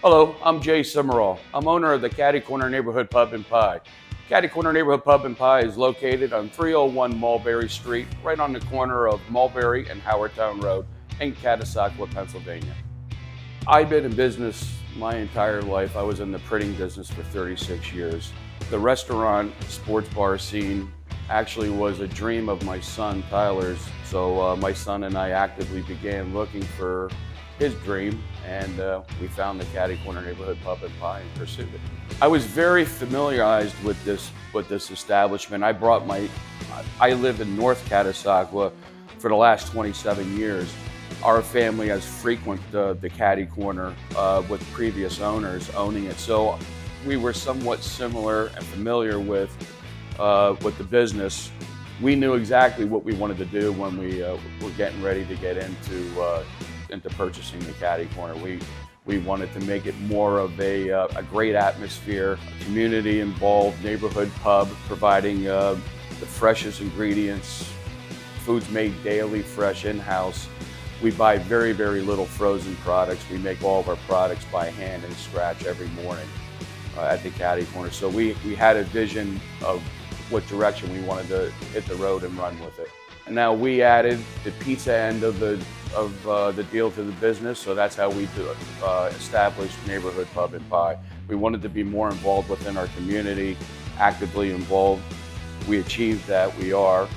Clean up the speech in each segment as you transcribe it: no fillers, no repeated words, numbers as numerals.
Hello, I'm Jay Cimerol. I'm owner of the Catty Corner Neighborhood Pub and Pie. Catty Corner Neighborhood Pub and Pie is located on 301 Mulberry Street, right on the corner of Mulberry and Howardtown Road in Catasauqua, Pennsylvania. I've been in business my entire life. I was in the printing business for 36 years. The restaurant, sports bar scene actually was a dream of my son Tyler's. So my son and I actively began looking for his dream, and we found the Catty Corner Neighborhood Pub and Pie and pursued it. I was very familiarized with this establishment. I live in North Catasauqua for the last 27 years. Our family has frequented the Catty Corner with previous owners owning it, so we were somewhat similar and familiar with the business. We knew exactly what we wanted to do when we were getting ready to get into purchasing the Catty Corner. We wanted to make it more of a great atmosphere, a community-involved neighborhood pub, providing the freshest ingredients, foods made daily, fresh in-house. We buy very, very little frozen products. We make all of our products by hand and scratch every morning at the Catty Corner. So we had a vision of what direction we wanted to hit the road and run with it. And now we added the pizza end of the deal to the business, so that's how we established Neighborhood Pub and Pie. We wanted to be more involved within our community, actively involved. We achieved that, we are.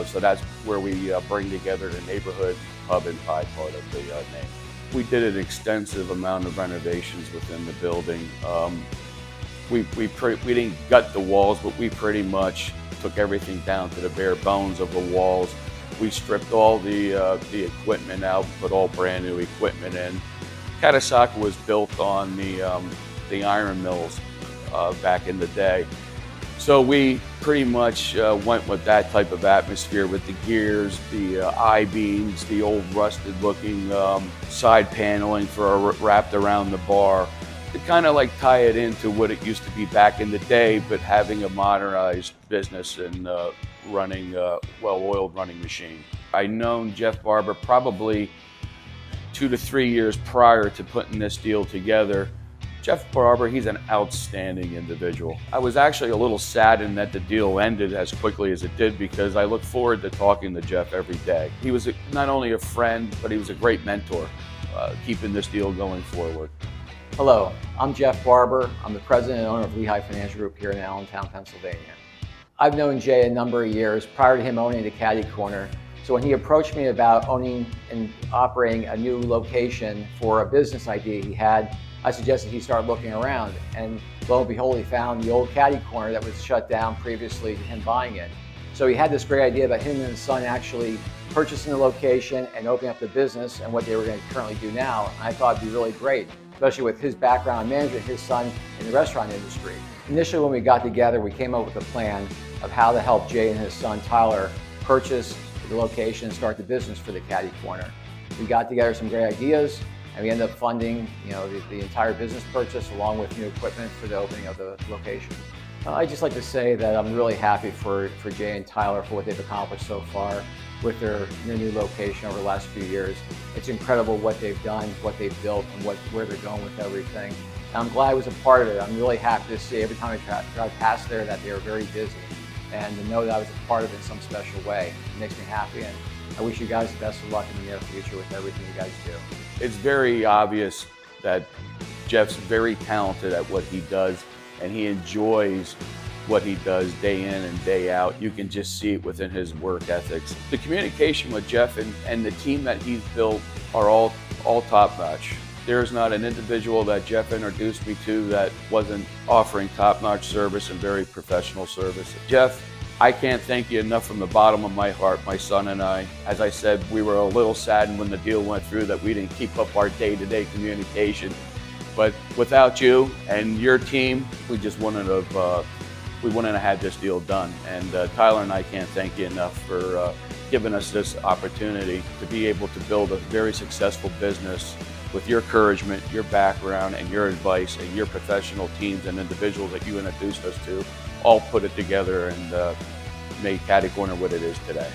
So that's where we bring together the Neighborhood Pub and Pie part of the name. We did an extensive amount of renovations within the building. We didn't gut the walls, but we pretty much took everything down to the bare bones of the walls. We stripped all the equipment out, put all brand new equipment in. Catasauqua was built on the iron mills back in the day. So we pretty much went with that type of atmosphere with the gears, the I-beams, the old rusted looking side paneling wrapped around the bar, to kind of like tie it into what it used to be back in the day, but having a modernized business and running well-oiled running machine. I'd known Jeff Barber probably 2 to 3 years prior to putting this deal together. Jeff Barber, he's an outstanding individual. I was actually a little saddened that the deal ended as quickly as it did, because I look forward to talking to Jeff every day. He was not only a friend, but he was a great mentor, keeping this deal going forward. Hello, I'm Jeff Barber. I'm the president and owner of Lehigh Financial Group here in Allentown, Pennsylvania. I've known Jay a number of years prior to him owning the Catty Corner. So when he approached me about owning and operating a new location for a business idea he had, I suggested he start looking around, and lo and behold, he found the old Catty Corner that was shut down previously to him buying it. So he had this great idea about him and his son actually purchasing the location and opening up the business and what they were going to currently do now. And I thought it'd be really great, especially with his background in management, his son in the restaurant industry. Initially, when we got together, we came up with a plan of how to help Jay and his son Tyler purchase the location and start the business for the Catty Corner. We got together some great ideas, and we ended up funding, the entire business purchase along with new equipment for the opening of the location. I'd just like to say that I'm really happy for Jay and Tyler for what they've accomplished so far with their new location over the last few years. It's incredible what they've done, what they've built, and where they're going with everything. And I'm glad I was a part of it. I'm really happy to see every time I drive past there that they are very busy, and to know that I was a part of it in some special way. It makes me happy, and I wish you guys the best of luck in the near future with everything you guys do. It's very obvious that Jeff's very talented at what he does, and he enjoys what he does day in and day out. You can just see it within his work ethics. The communication with Jeff and the team that he's built are all top-notch. There's not an individual that Jeff introduced me to that wasn't offering top-notch service and very professional service. Jeff, I can't thank you enough from the bottom of my heart, my son and I. As I said, we were a little saddened when the deal went through that we didn't keep up our day-to-day communication. But without you and your team, we wouldn't have had this deal done. And Tyler and I can't thank you enough for giving us this opportunity to be able to build a very successful business with your encouragement, your background, and your advice, and your professional teams and individuals that you introduced us to, all put it together and made Catty Corner what it is today.